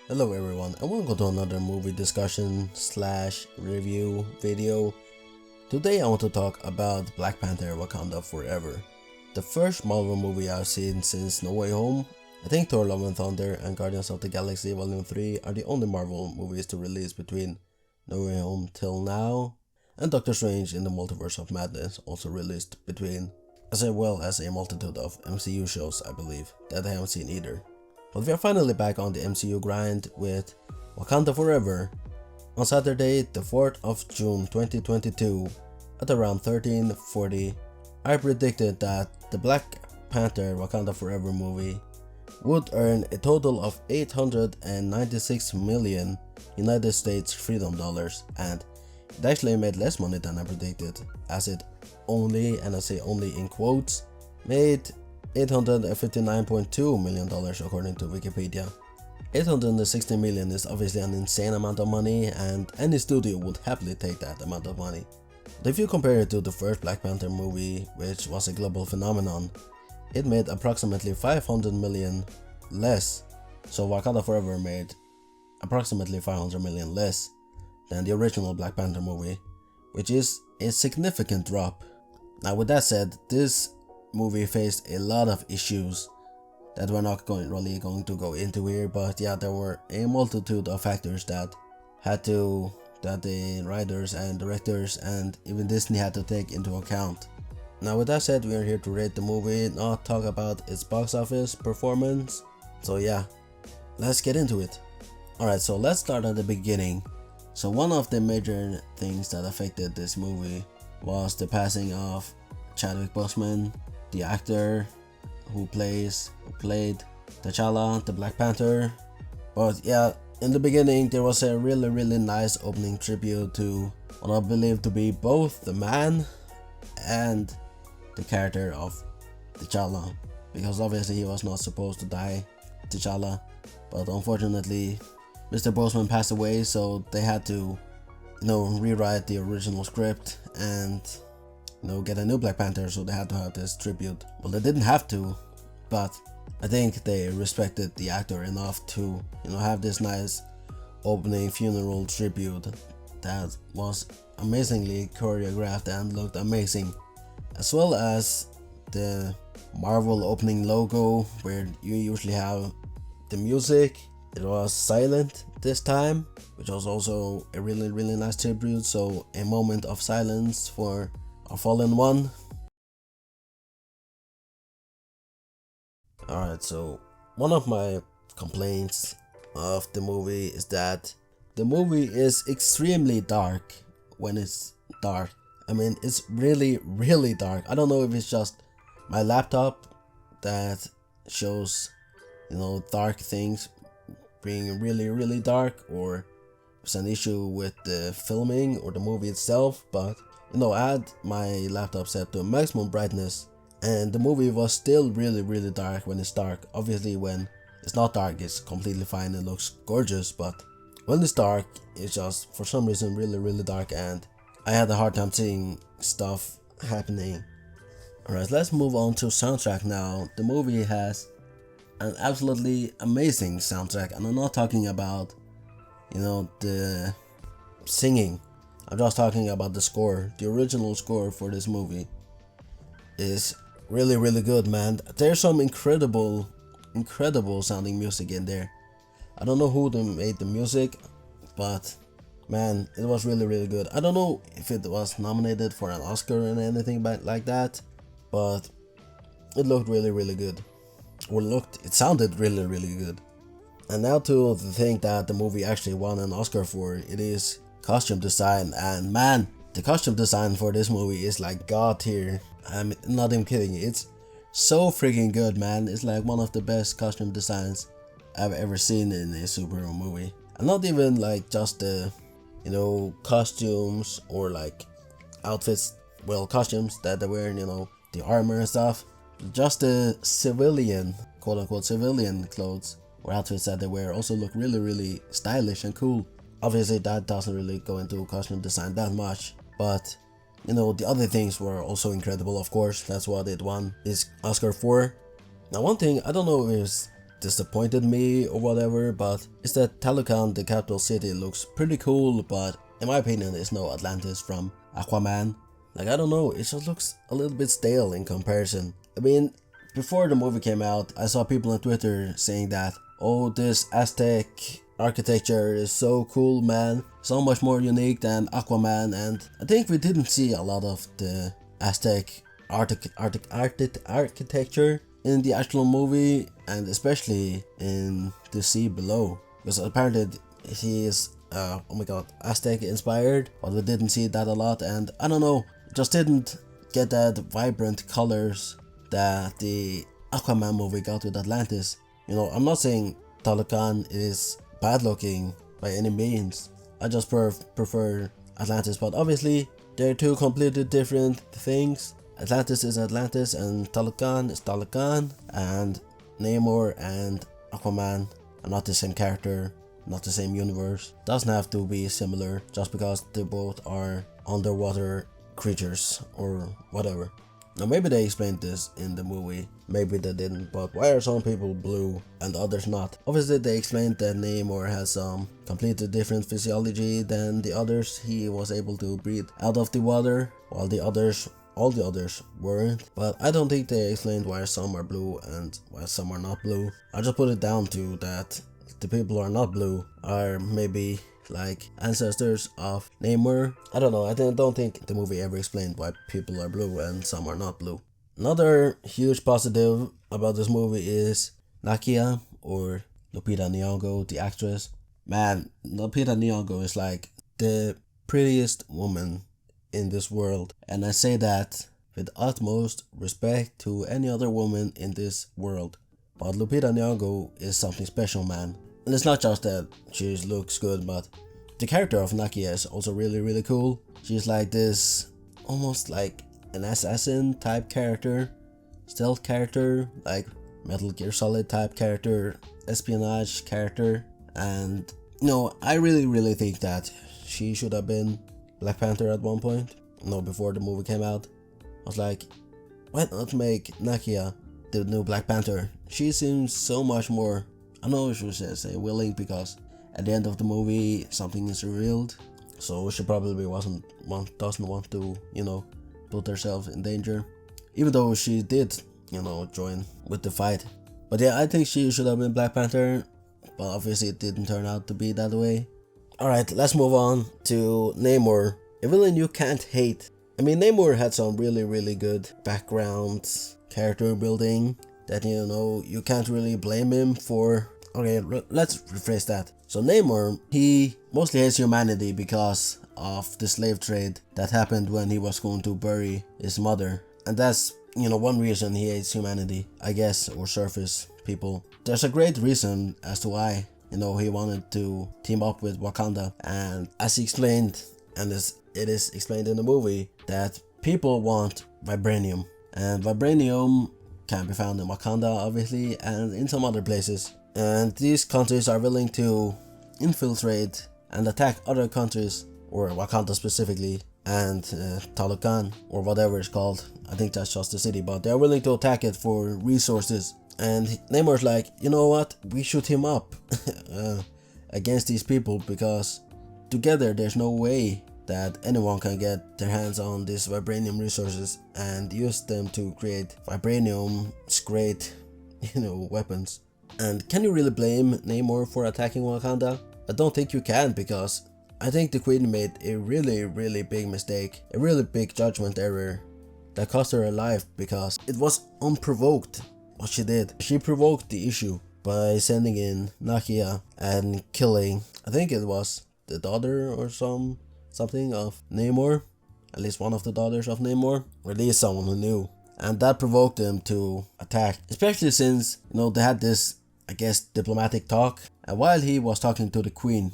Hello everyone and welcome to another movie discussion slash review video. Today I want to talk about Black Panther Wakanda Forever. The first Marvel movie I've seen since No Way Home. I think Thor Love and Thunder and Guardians of the Galaxy Volume 3 are the only Marvel movies to release between No Way Home till now. And Doctor Strange in the Multiverse of Madness also released between, as well as a multitude of MCU shows I believe that I haven't seen either. But we are finally back on the MCU grind with Wakanda Forever on Saturday the 4th of June 2022 at around 13:40. I predicted that the Black Panther Wakanda Forever movie would earn a total of 896 million United States freedom dollars, and it actually made less money than I predicted, as it only, and I say only in quotes, made $859.2 million according to Wikipedia. 860 million is obviously an insane amount of money, and any studio would happily take that amount of money. But if you compare it to the first Black Panther movie, which was a global phenomenon, it made approximately 500 million less, so Wakanda Forever made approximately 500 million less than the original Black Panther movie, which is a significant drop. Now with that said, this movie faced a lot of issues that we're not really going to go into here, but yeah, there were a multitude of factors that the writers and directors and even Disney had to take into account. Now with that said, we are here to rate the movie, not talk about its box office performance. So yeah, let's get into it. Alright, so let's start at the beginning. So one of the major things that affected this movie was the passing of Chadwick Boseman, the actor who played T'Challa, the Black Panther. But yeah, in the beginning there was a really nice opening tribute to what I believe to be both the man and the character of T'Challa, because obviously he was not supposed to die, T'Challa, but unfortunately Mr. Boseman passed away, so they had to rewrite the original script and get a new Black Panther, so they had to have this tribute. Well, they didn't have to, but I think they respected the actor enough to have this nice opening funeral tribute that was amazingly choreographed and looked amazing, as well as the Marvel opening logo where you usually have the music. It was silent this time, which was also a really nice tribute, so a moment of silence for a fallen one. Alright, so one of my complaints of the movie is that the movie is extremely dark when it's dark. I mean, it's really dark. I don't know if it's just my laptop that shows dark things being really dark, or it's an issue with the filming or the movie itself, but I had my laptop set to maximum brightness and the movie was still really dark when it's dark. Obviously when it's not dark it's completely fine, it looks gorgeous, but when it's dark it's just for some reason really dark, and I had a hard time seeing stuff happening. Alright, let's move on to soundtrack now. The movie has an absolutely amazing soundtrack, and I'm not talking about the singing. I'm just talking about the score. The original score for this movie is really good, man. There's some incredible sounding music in there. I don't know who made the music, but man, it was really good. I don't know if it was nominated for an Oscar or anything like that, but it looked really good. It sounded really good. And now to the thing that the movie actually won an Oscar for, it is costume design, and man, the costume design for this movie is like god tier. I'm not even kidding, it's so freaking good, man. It's like one of the best costume designs I've ever seen in a superhero movie. And not even like just the costumes or like outfits, well, costumes that they're wearing, the armor and stuff, just the civilian, quote unquote civilian clothes or outfits that they wear also look really stylish and cool. Obviously that doesn't really go into costume design that much, but the other things were also incredible, of course. That's what it won this Oscar for. Now one thing, I don't know if it's disappointed me or whatever, but is that Talokan, the capital city, looks pretty cool, but in my opinion it's no Atlantis from Aquaman. Like, I don't know, it just looks a little bit stale in comparison. I mean, before the movie came out, I saw people on Twitter saying that, oh, this Aztec architecture is so cool, man, so much more unique than Aquaman, and I think we didn't see a lot of the Aztec architecture in the actual movie, and especially in the sea below, because apparently he is oh my god, Aztec inspired, but we didn't see that a lot, and I don't know, just didn't get that vibrant colors that the Aquaman movie got with Atlantis. You know, I'm not saying Talokan is bad looking by any means, I just prefer Atlantis, but obviously they're two completely different things. Atlantis is Atlantis and Talokan is Talokan, and Namor and Aquaman are not the same character, not the same universe. Doesn't have to be similar just because they both are underwater creatures or whatever. Now maybe they explained this in the movie, maybe they didn't, but why are some people blue and others not? Obviously they explained that Namor has some completely different physiology than the others. He was able to breathe out of the water while all the others weren't, but I don't think they explained why some are blue and why some are not blue. I just put it down to that the people who are not blue are maybe like ancestors of Namor. I don't know, I don't think the movie ever explained why people are blue and some are not blue. Another huge positive about this movie is Nakia, or Lupita Nyong'o, the actress. Man, Lupita Nyong'o is like the prettiest woman in this world, and I say that with utmost respect to any other woman in this world, but Lupita Nyong'o is something special, man. And it's not just that she looks good, but the character of Nakia is also really cool. She's like this, almost like an assassin type character, stealth character, like Metal Gear Solid type character, espionage character, and you know, I really think that she should have been Black Panther at one point. You know, before the movie came out, I was like, why not make Nakia the new Black Panther? She seems so much more, I know I should say willing, because at the end of the movie something is revealed, so she probably doesn't want to, you know, put herself in danger, even though she did, you know, join with the fight. But yeah, I think she should have been Black Panther, but obviously it didn't turn out to be that way. Alright, let's move on to Namor, a villain you can't hate. I mean, Namor had some really good background character building that, you know, you can't really blame him for. Okay, let's rephrase that. So Namor, he mostly hates humanity because of the slave trade that happened when he was going to bury his mother. And that's, you know, one reason he hates humanity, I guess, or surface people. There's a great reason as to why. You know, he wanted to team up with Wakanda, and as he explained, and it is explained in the movie, that people want vibranium, and vibranium can be found in Wakanda, obviously, and in some other places, and these countries are willing to infiltrate and attack other countries, or Wakanda specifically, and Talokan, or whatever it's called. I think that's just the city, but they're willing to attack it for resources. And Namor's like, you know what, we should team up against these people, because together there's no way that anyone can get their hands on these vibranium resources and use them to create vibranium's great, you know, weapons. And can you really blame Namor for attacking Wakanda? I don't think you can, because I think the Queen made a really big mistake, a really big judgment error that cost her her life, because it was unprovoked. What she did, she provoked the issue by sending in Nakia and killing, I think it was the daughter or something of Namor, at least one of the daughters of Namor, or at least someone who knew, and that provoked him to attack, especially since, you know, they had this, I guess, diplomatic talk, and while he was talking to the Queen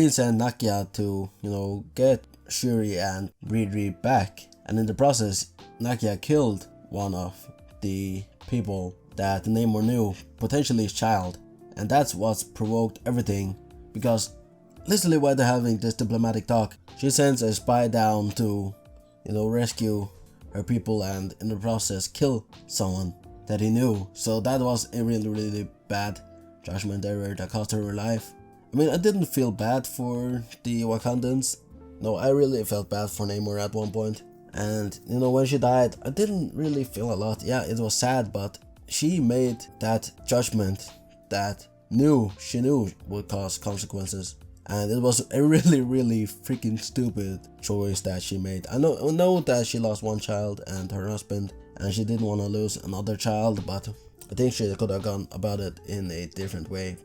sent Nakia to, you know, get Shuri and Riri back, and in the process Nakia killed one of the people that Namor knew, potentially his child, and that's what's provoked everything, because literally while they're having this diplomatic talk, she sends a spy down to, you know, rescue her people and in the process kill someone. that he knew. So that was a really bad judgment error that cost her her life. I mean, I didn't feel bad for the Wakandans. No, I really felt bad for Namor at one point. And you know, when she died, I didn't really feel a lot. Yeah, it was sad, but she made that judgment that she knew would cause consequences. And it was a really freaking stupid choice that she made. I know that she lost one child and her husband, and she didn't want to lose another child, but I think she could have gone about it in a different way.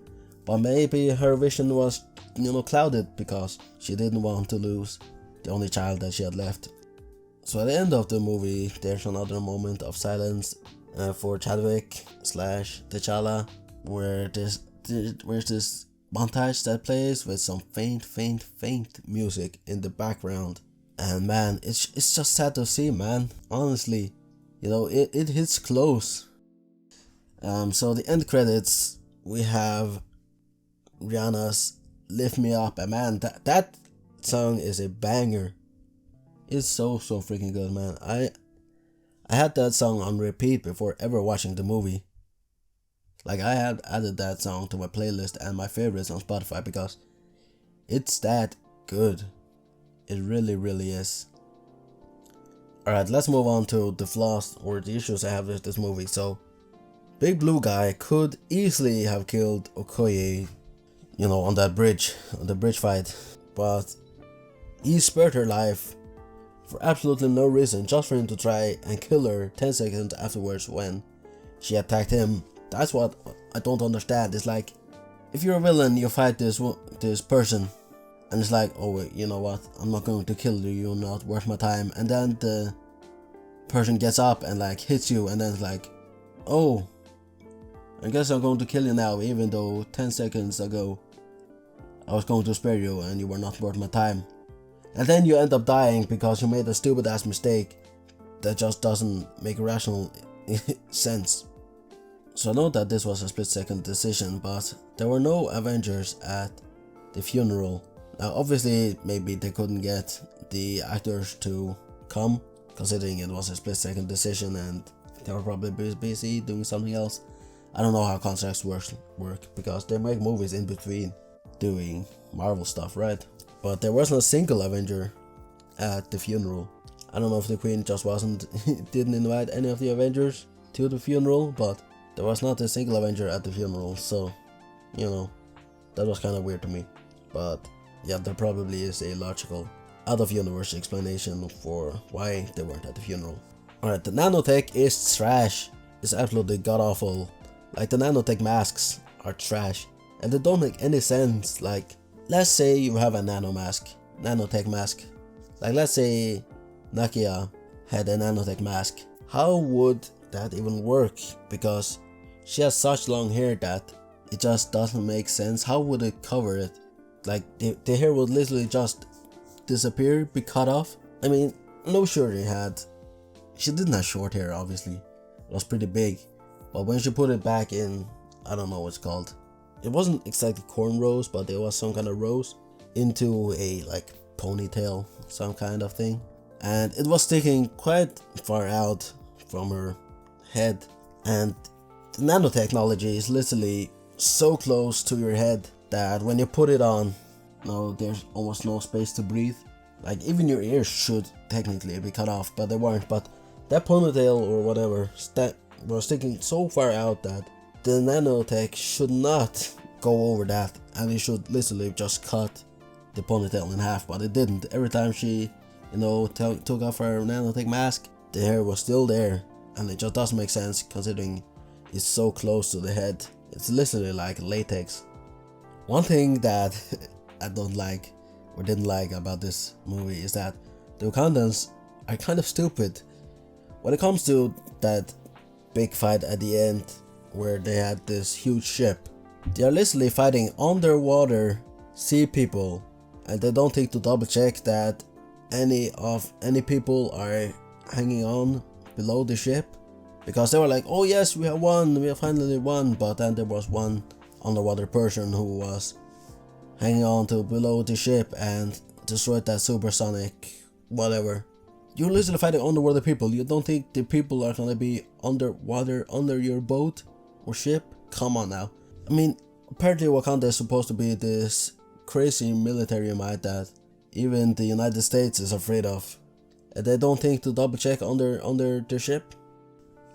But maybe her vision was, you know, clouded because she didn't want to lose the only child that she had left. So at the end of the movie, there's another moment of silence for Chadwick / T'Challa, where there's this montage that plays with some faint music in the background. And man, it's just sad to see, man. Honestly, you know, it hits close. So the end credits, we have Rihanna's "Lift Me Up," and man, that song is a banger. It's so freaking good, man. I had that song on repeat before ever watching the movie. Like, I had added that song to my playlist and my favorites on Spotify because it's that good. It really is. Alright, let's move on to the flaws or the issues I have with this movie. So, Big Blue Guy could easily have killed Okoye, you know, on the bridge fight, but he spared her life for absolutely no reason, just for him to try and kill her 10 seconds afterwards when she attacked him. That's what I don't understand. It's like, if you're a villain, you fight this person, and it's like, oh wait, you know what, I'm not going to kill you, you're not worth my time. And then the person gets up and like hits you, and then it's like, oh, I guess I'm going to kill you now, even though 10 seconds ago I was going to spare you and you were not worth my time. And then you end up dying because you made a stupid ass mistake that just doesn't make rational sense. So I know that this was a split second decision, but there were no Avengers at the funeral. Now obviously maybe they couldn't get the actors to come, considering it was a split second decision and they were probably busy doing something else. I don't know how contracts work because they make movies in between doing Marvel stuff, right? But there wasn't a single Avenger at the funeral. I don't know if the Queen just didn't invite any of the Avengers to the funeral, but there was not a single Avenger at the funeral, so, you know, that was kind of weird to me. But yeah, there probably is a logical, out-of-universe explanation for why they weren't at the funeral. Alright, the nanotech is trash. It's absolutely god-awful. Like, the nanotech masks are trash, and they don't make any sense. Like, let's say you have a nanotech mask. Like, let's say Nakia had a nanotech mask. How would that even work? Because she has such long hair that it just doesn't make sense. How would it cover it? Like, the hair would literally just disappear, be cut off. I mean, no Shuri she didn't have short hair, obviously. It was pretty big. But when she put it back in, I don't know what it's called. It wasn't exactly cornrows, but there was some kind of rows into a like ponytail, some kind of thing. And it was sticking quite far out from her head. And the nanotechnology is literally so close to your head that when you put it on, no, there's almost no space to breathe. Like, even your ears should technically be cut off, but they weren't. But that ponytail or whatever was sticking so far out that the nanotech should not go over that, and it should literally just cut the ponytail in half, but it didn't. Every time she, you know, took off her nanotech mask, the hair was still there, and it just doesn't make sense considering it's so close to the head. It's literally like latex. One thing that I don't like or didn't like about this movie is that the Wakandans are kind of stupid when it comes to that big fight at the end where they had this huge ship. They are literally fighting underwater sea people, and they don't think to double check that any people are hanging on below the ship, because they were like, oh yes, we have finally won, but then there was one underwater person who was hanging on to below the ship and destroyed that supersonic whatever. You're literally fighting underwater people. You don't think the people are gonna be underwater under your boat or ship? Come on now. I mean, apparently Wakanda is supposed to be this crazy military might that even the United States is afraid of. And they don't think to double check under their ship.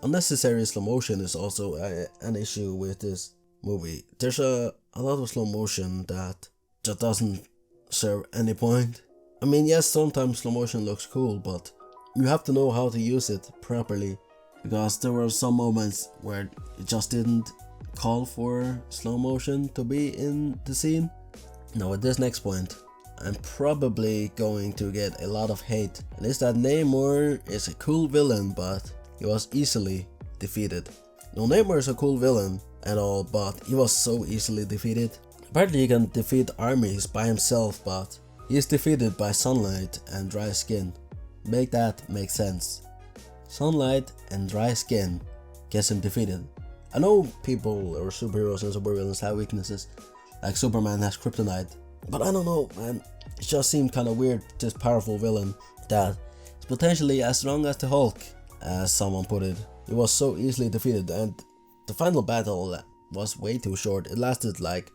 Unnecessary slow motion is also an issue with this movie. There's a lot of slow motion that just doesn't serve any point. I mean, yes, sometimes slow motion looks cool, but you have to know how to use it properly, because there were some moments where it just didn't call for slow motion to be in the scene. Now at this next point, I'm probably going to get a lot of hate, and it's that Namor is a cool villain, but he was easily defeated. No, Namor is a cool villain and all, but he was so easily defeated. Apparently he can defeat armies by himself, but he is defeated by sunlight and dry skin. Make that make sense. Sunlight and dry skin gets him defeated. I know people or superheroes and supervillains have weaknesses, like Superman has kryptonite, but I don't know, man. It just seemed kind of weird, this powerful villain that is potentially as strong as the Hulk, as someone put it. He was so easily defeated, and the final battle was way too short. It lasted like,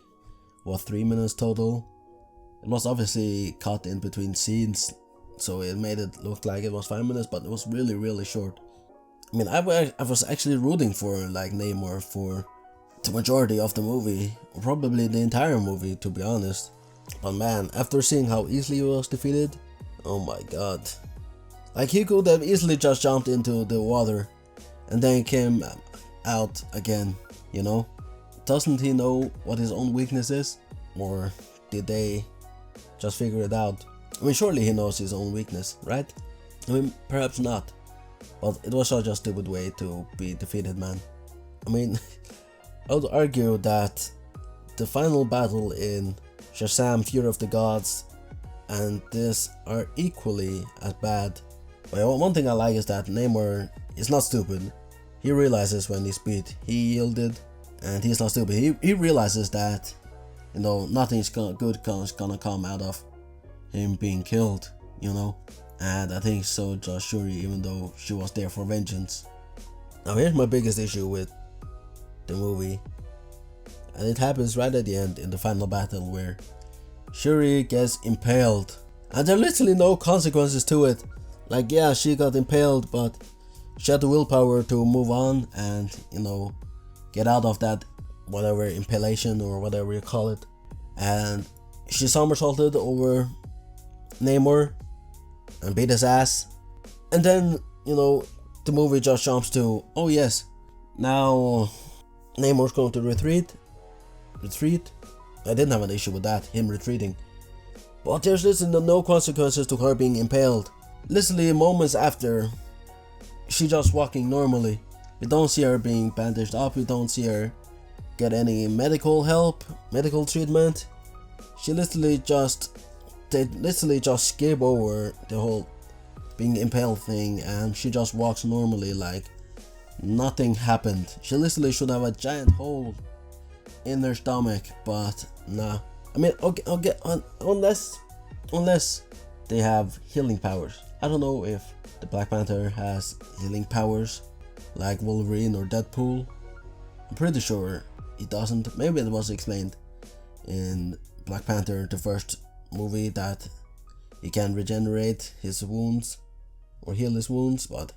what, 3 minutes total? It was obviously cut in between scenes, so it made it look like it was 5 minutes, but it was really short. I mean, I was actually rooting for like Namor for the majority of the movie, or probably the entire movie, to be honest. But man, after seeing how easily he was defeated, oh my god. Like, he could have easily just jumped into the water and then came out again, you know? Doesn't he know what his own weakness is? Or did they just figure it out? I mean, surely he knows his own weakness, right? I mean, perhaps not. But it was such a stupid way to be defeated, man. I mean, I would argue that the final battle in Shazam! Fury of the Gods and this are equally as bad. But one thing I like is that Namor is not stupid. He realizes when he's beat. He yielded, and he's not stupid. He realizes that, you know, nothing's good gonna come out of him being killed, you know. And I think so does Shuri, even though she was there for vengeance. Now here's my biggest issue with the movie, and it happens right at the end in the final battle where Shuri gets impaled, and there are literally no consequences to it. Like, yeah, she got impaled, but she had the willpower to move on and, you know, get out of that whatever impalation or whatever you call it. And she somersaulted over Namor and beat his ass. And then, you know, the movie just jumps to, oh yes, now Namor's going to retreat. I didn't have an issue with that, him retreating. But there's literally no consequences to her being impaled. Literally moments after, she just walking normally. We don't see her being bandaged up, we don't see her get any medical help, medical treatment. They literally just skip over the whole being impaled thing, and she just walks normally like nothing happened. She literally should have a giant hole in her stomach, but nah. I mean, okay, unless they have healing powers. I don't know if the Black Panther has healing powers like Wolverine or Deadpool. I'm pretty sure he doesn't. Maybe it was explained in Black Panther, the first movie, that he can regenerate his wounds or heal his wounds, but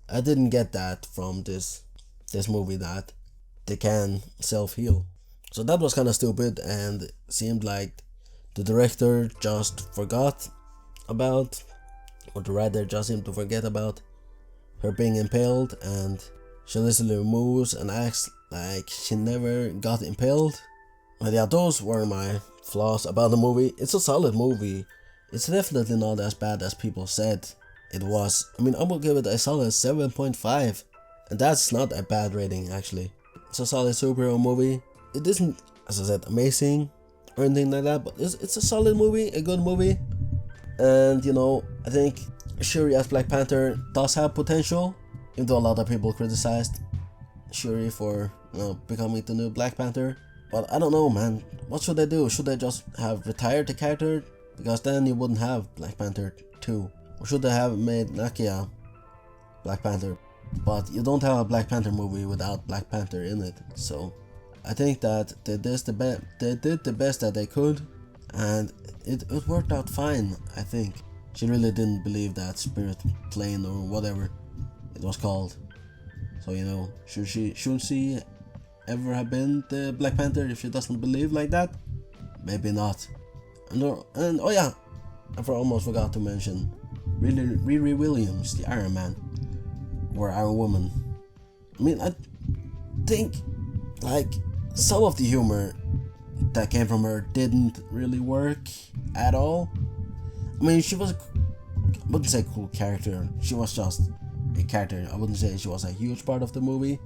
I didn't get that from this movie, that they can self-heal. So that was kind of stupid, and seemed like the director just forgot about, or the writer just seemed to forget about her being impaled, and she literally moves and acts like she never got impaled. But yeah, those were my flaws about the movie. It's a solid movie. It's definitely not as bad as people said it was. I mean, I will give it a solid 7.5, and that's not a bad rating actually. It's a solid superhero movie. It isn't, as I said, amazing or anything like that, but it's a solid movie, a good movie. And you know, I think Shuri as Black Panther does have potential, even though a lot of people criticized Shuri for, you know, becoming the new Black Panther. But I don't know, man. What should they do? Should they just have retired the character? Because then you wouldn't have Black Panther 2. We should have made Nakia Black Panther, but you don't have a Black Panther movie without Black Panther in it. So I think that they did the best that they could, and it worked out fine. I think she really didn't believe that spirit plane or whatever it was called. So you know, should she ever have been the Black Panther if she doesn't believe like that? Maybe not. And oh yeah, I almost forgot to mention Riri Williams, the Iron Man, or Iron Woman. I mean, I think like some of the humor that came from her didn't really work at all. I mean, she was, I wouldn't say cool character, she was just a character. I wouldn't say she was a huge part of the movie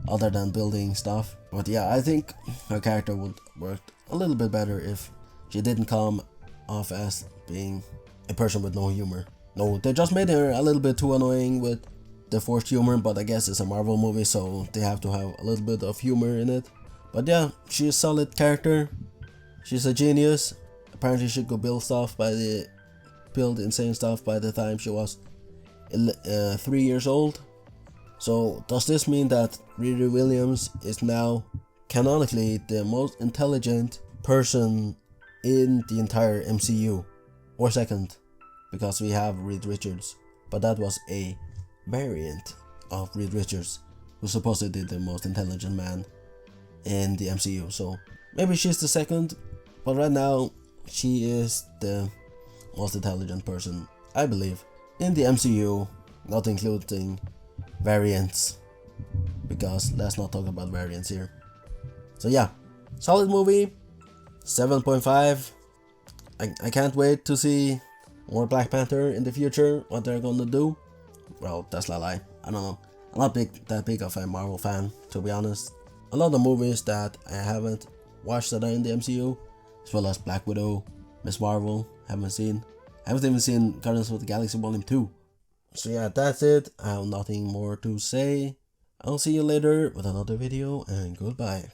other than building stuff. But yeah, I think her character would work a little bit better if she didn't come off as being a person with no humor. No, they just made her a little bit too annoying with the forced humor, but I guess it's a Marvel movie, so they have to have a little bit of humor in it. But yeah, she's a solid character. She's a genius. Apparently she could build insane stuff by the time she was 3 years old. So does this mean that Riri Williams is now canonically the most intelligent person in the entire MCU? Or second, because we have Reed Richards, but that was a variant of Reed Richards, who's supposedly the most intelligent man in the MCU. So maybe she's the second, but right now she is the most intelligent person, I believe, in the MCU, not including variants, because let's not talk about variants here. So yeah, solid movie, 7.5. I can't wait to see more Black Panther in the future, what they're gonna do. Well, that's a lie, I don't know. I'm not that big of a Marvel fan, to be honest. A lot of movies that I haven't watched that are in the MCU, as well as Black Widow, Miss Marvel, haven't even seen Guardians of the Galaxy Volume 2. So yeah, that's it. I have nothing more to say. I'll see you later with another video, and goodbye.